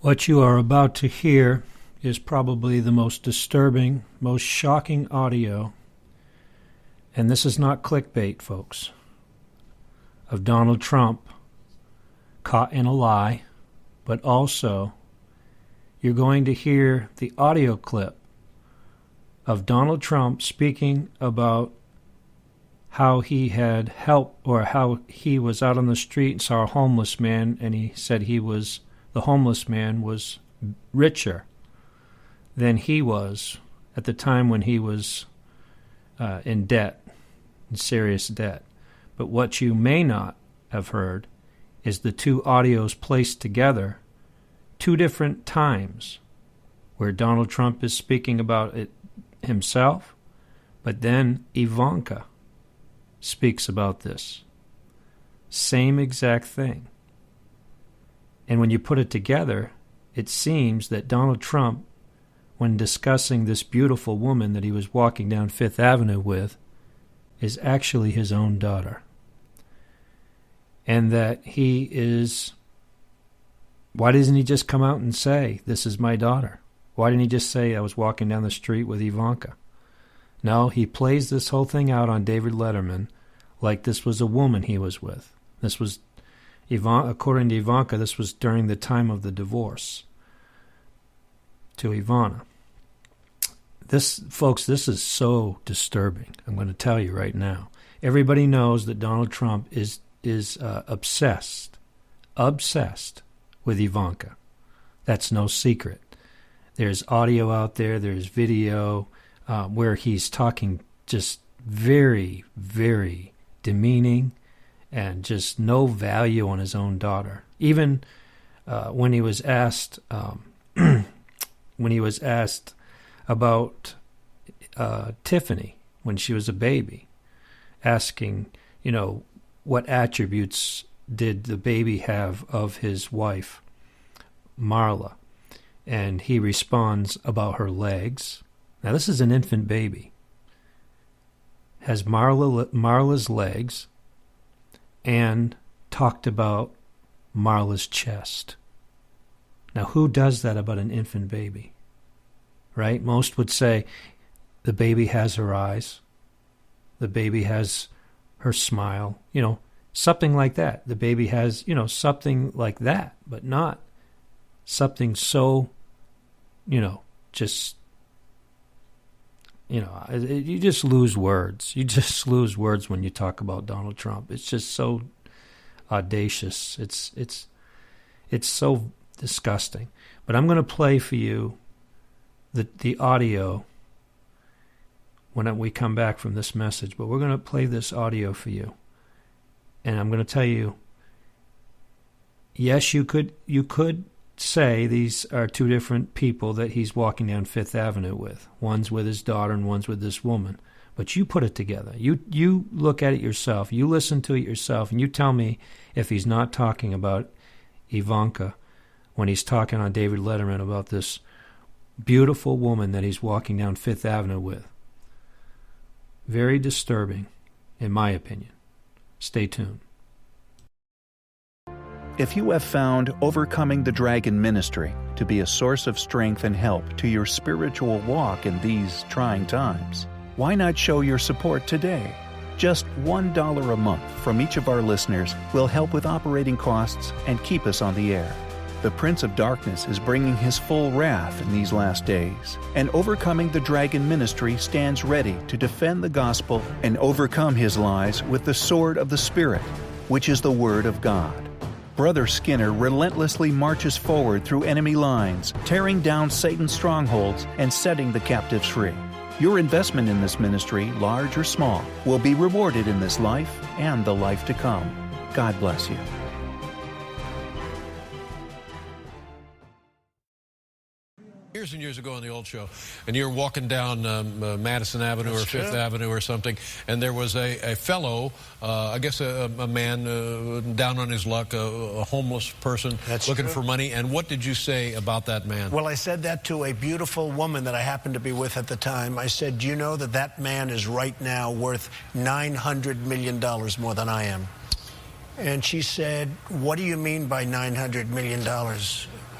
What you are about to hear is probably the most disturbing, most shocking audio, and this is not clickbait, folks, of Donald Trump caught in a lie, but also you're going to hear the audio clip of Donald Trump speaking about how he had helped, or how he was out on the street and saw a homeless man, and he said the homeless man was richer than he was at the time when he was in debt, in serious debt. But what you may not have heard is the two audios placed together, two different times, where Donald Trump is speaking about it himself, but then Ivanka speaks about this. Same exact thing. And when you put it together, it seems that Donald Trump, when discussing this beautiful woman that he was walking down Fifth Avenue with, is actually his own daughter. And that he is... Why doesn't he just come out and say, "This is my daughter"? Why didn't he just say, "I was walking down the street with Ivanka"? No, he plays this whole thing out on David Letterman like this was a woman he was with. This was, according to Ivanka, this was during the time of the divorce to Ivana. This, folks, this is so disturbing. I'm going to tell you right now. Everybody knows that Donald Trump is obsessed with Ivanka. That's no secret. There's audio out there, there's video where he's talking just very, very demeaning and just no value on his own daughter. Even when he was asked about Tiffany when she was a baby, asking, what attributes did the baby have of his wife, Marla? And he responds about her legs. Now, this is an infant baby. Has Marla's legs, and talked about Marla's chest. Now, who does that about an infant baby? Right? Most would say the baby has her eyes. The baby has her smile. Something like that. The baby has, something like that, but not something so, just, you just lose words. You just lose words when you talk about Donald Trump. It's just so audacious. It's so disgusting. But I'm going to play for you the audio when we come back from this message. But we're going to play this audio for you. And I'm going to tell you, yes, you could say these are two different people that he's walking down Fifth Avenue with. One's with his daughter and one's with this woman. But you put it together. You look at it yourself. You listen to it yourself, and you tell me if he's not talking about Ivanka when he's talking on David Letterman about this beautiful woman that he's walking down Fifth Avenue with. Very disturbing, in my opinion. Stay tuned. If you have found Overcoming the Dragon ministry to be a source of strength and help to your spiritual walk in these trying times, why not show your support today? Just $1 a month from each of our listeners will help with operating costs and keep us on the air. The Prince of Darkness is bringing his full wrath in these last days, and Overcoming the Dragon ministry stands ready to defend the gospel and overcome his lies with the sword of the Spirit, which is the Word of God. Brother Skinner relentlessly marches forward through enemy lines, tearing down Satan's strongholds and setting the captives free. Your investment in this ministry, large or small, will be rewarded in this life and the life to come. God bless you. Years and years ago on the old show, and you're walking down Madison Avenue or Fifth Avenue or something, and there was a fellow, I guess a man down on his luck, a homeless person looking for money. And what did you say about that man? Well, I said that to a beautiful woman that I happened to be with at the time. I said, do you know that man is right now worth $900 million more than I am? And she said, what do you mean by $900 million?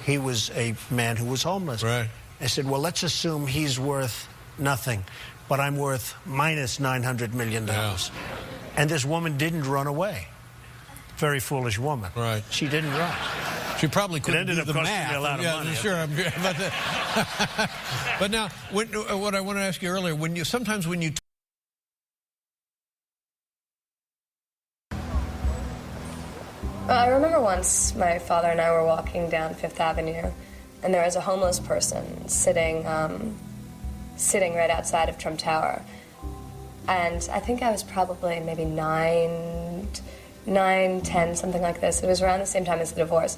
he was a man who was homeless. Right. I said, well, let's assume he's worth nothing, but I'm worth minus $900 million. Yeah. And this woman didn't run away. Very foolish woman. Right. She didn't run. She probably couldn't ended do up the costing math. me a lot of money. Sure. But now, what I want to ask you earlier, sometimes when you I remember once my father and I were walking down Fifth Avenue, and there was a homeless person sitting right outside of Trump Tower. And I think I was probably maybe 9, 10, something like this. It was around the same time as the divorce.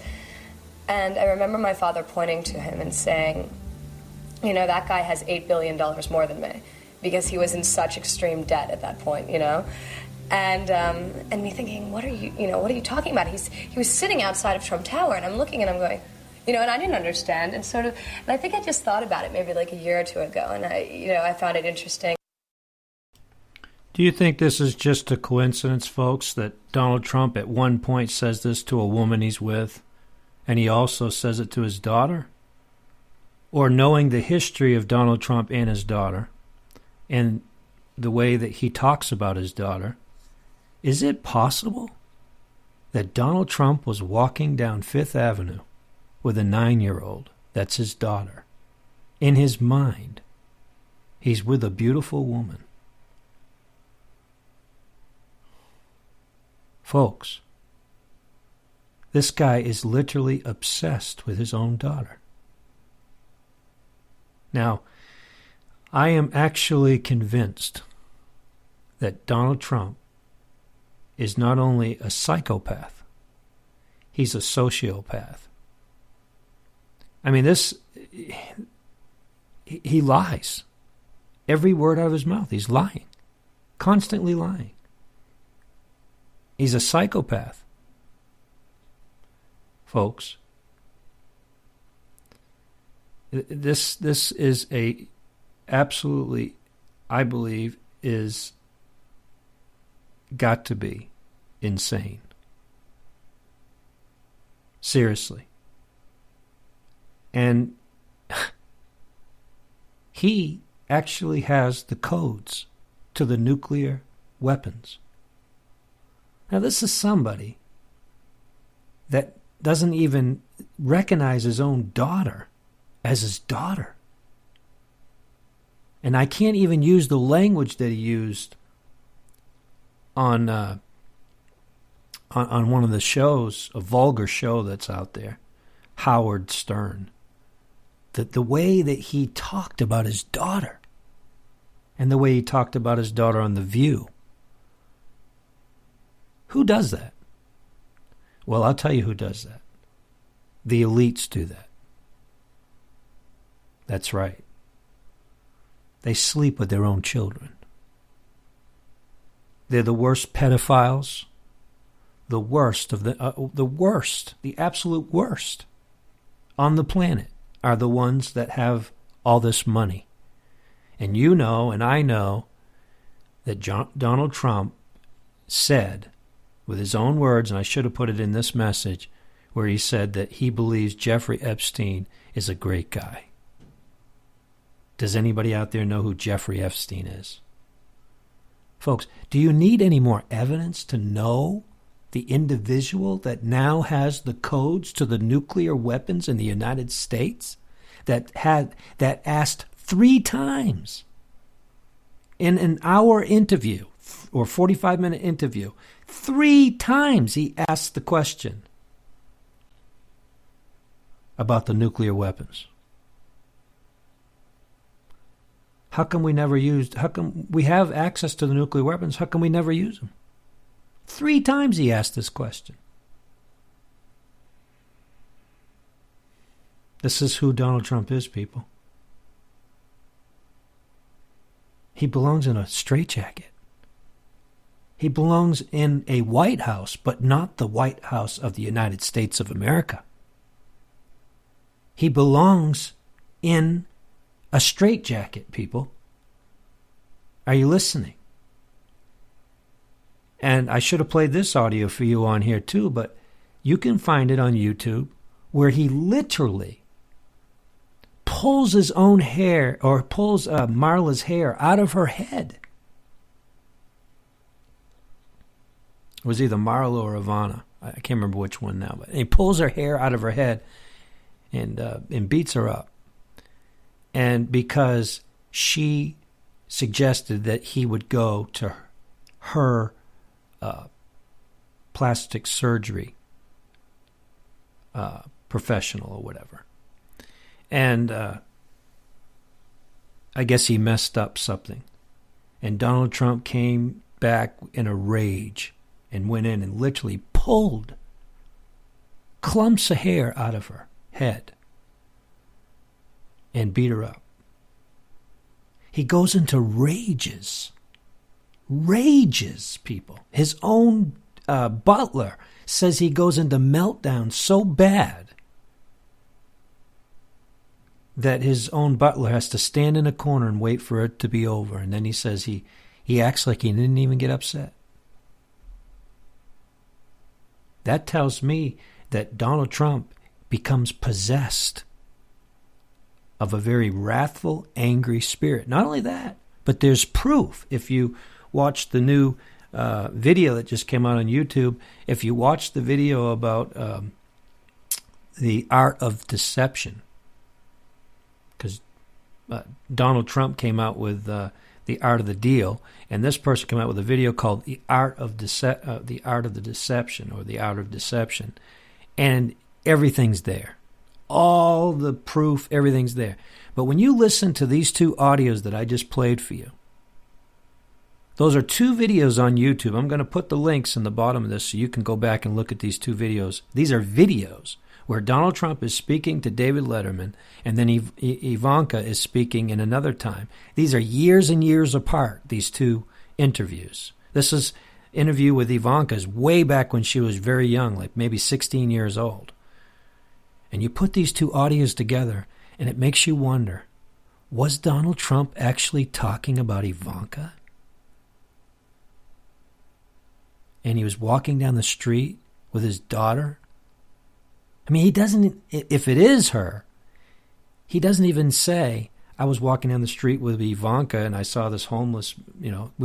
And I remember my father pointing to him and saying, you know, that guy has $8 billion more than me, because he was in such extreme debt at that point, you know? And me thinking, what are you talking about? He was sitting outside of Trump Tower, and I'm looking and I'm going, you know, and I didn't understand, and I think I just thought about it maybe like a year or two ago, and I found it interesting. Do you think this is just a coincidence, folks, that Donald Trump at one point says this to a woman he's with, and he also says it to his daughter? Or knowing the history of Donald Trump and his daughter, and the way that he talks about his daughter, is it possible that Donald Trump was walking down Fifth Avenue with a 9-year-old, that's his daughter? In his mind, he's with a beautiful woman. Folks, this guy is literally obsessed with his own daughter. Now, I am actually convinced that Donald Trump is not only a psychopath, he's a sociopath. I mean, he lies. Every word out of his mouth, he's lying. Constantly lying. He's a psychopath. Folks, this is absolutely, I believe, is got to be insane. Seriously. And he actually has the codes to the nuclear weapons. Now, this is somebody that doesn't even recognize his own daughter as his daughter. And I can't even use the language that he used on one of the shows, a vulgar show that's out there, Howard Stern. The way that he talked about his daughter, and the way he talked about his daughter on The View. Who does that? Well, I'll tell you who does that. The elites do that. That's right. They sleep with their own children. They're the worst pedophiles, the worst of the worst, the absolute worst on the planet are the ones that have all this money. And you know, and I know, that Donald Trump said, with his own words, and I should have put it in this message, where he said that he believes Jeffrey Epstein is a great guy. Does anybody out there know who Jeffrey Epstein is? Folks, do you need any more evidence to know the individual that now has the codes to the nuclear weapons in the United States, that asked 3 times in an hour interview or 45-minute interview, 3 times he asked the question about the nuclear weapons? How come we have access to the nuclear weapons? How come we never use them? 3 times he asked this question. This is who Donald Trump is, people. He belongs in a straitjacket. He belongs in a White House, but not the White House of the United States of America. He belongs in a straitjacket, people. Are you listening? And I should have played this audio for you on here too, but you can find it on YouTube where he literally pulls his own hair, or pulls Marla's hair out of her head. It was either Marla or Ivana. I can't remember which one now. But he pulls her hair out of her head and beats her up. And because she suggested that he would go to her plastic surgery professional or whatever. And I guess he messed up something. And Donald Trump came back in a rage and went in and literally pulled clumps of hair out of her head and beat her up. He goes into rages. Rages, people. His own butler says he goes into meltdown so bad that his own butler has to stand in a corner and wait for it to be over. And then he says he acts like he didn't even get upset. That tells me that Donald Trump becomes possessed of a very wrathful, angry spirit. Not only that, but there's proof. If you watch the new video that just came out on YouTube, if you watch the video about the art of deception, because Donald Trump came out with the art of the deal, and this person came out with a video called the art of the art of the deception, or the art of deception, and everything's there. All the proof, everything's there. But when you listen to these two audios that I just played for you, those are two videos on YouTube. I'm going to put the links in the bottom of this so you can go back and look at these two videos. These are videos where Donald Trump is speaking to David Letterman, and then Ivanka is speaking in another time. These are years and years apart, these two interviews. This is interview with Ivanka is way back when she was very young, like maybe 16 years old. And you put these two audios together, and it makes you wonder, was Donald Trump actually talking about Ivanka? And he was walking down the street with his daughter? I mean, he doesn't, if it is her, he doesn't even say, I was walking down the street with Ivanka and I saw this homeless,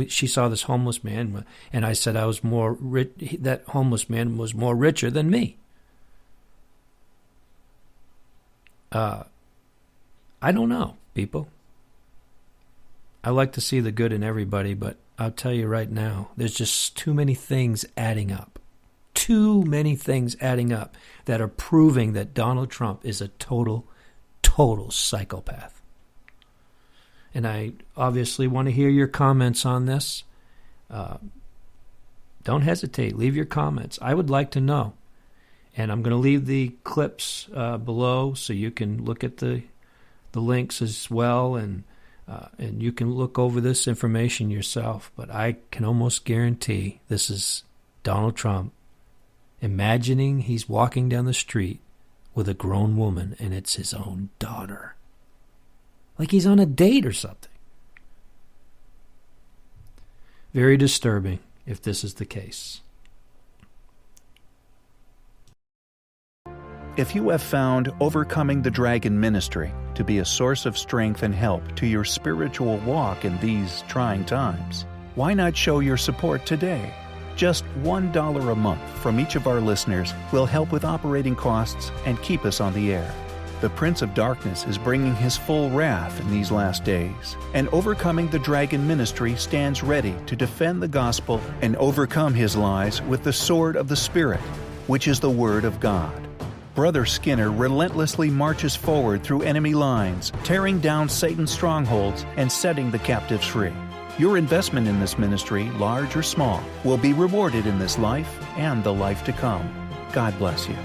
she saw this homeless man, and I said I was more rich, that homeless man was more richer than me. I don't know, people. I like to see the good in everybody, but I'll tell you right now, there's just too many things adding up. Too many things adding up that are proving that Donald Trump is a total psychopath. And I obviously want to hear your comments on this. Don't hesitate. Leave your comments. I would like to know. And I'm going to leave the clips below so you can look at the links as well, and you can look over this information yourself. But I can almost guarantee this is Donald Trump imagining he's walking down the street with a grown woman and it's his own daughter. Like he's on a date or something. Very disturbing if this is the case. If you have found Overcoming the Dragon ministry to be a source of strength and help to your spiritual walk in these trying times, why not show your support today? Just $1 a month from each of our listeners will help with operating costs and keep us on the air. The Prince of Darkness is bringing his full wrath in these last days, and Overcoming the Dragon ministry stands ready to defend the gospel and overcome his lies with the sword of the Spirit, which is the Word of God. Brother Skinner relentlessly marches forward through enemy lines, tearing down Satan's strongholds and setting the captives free. Your investment in this ministry, large or small, will be rewarded in this life and the life to come. God bless you.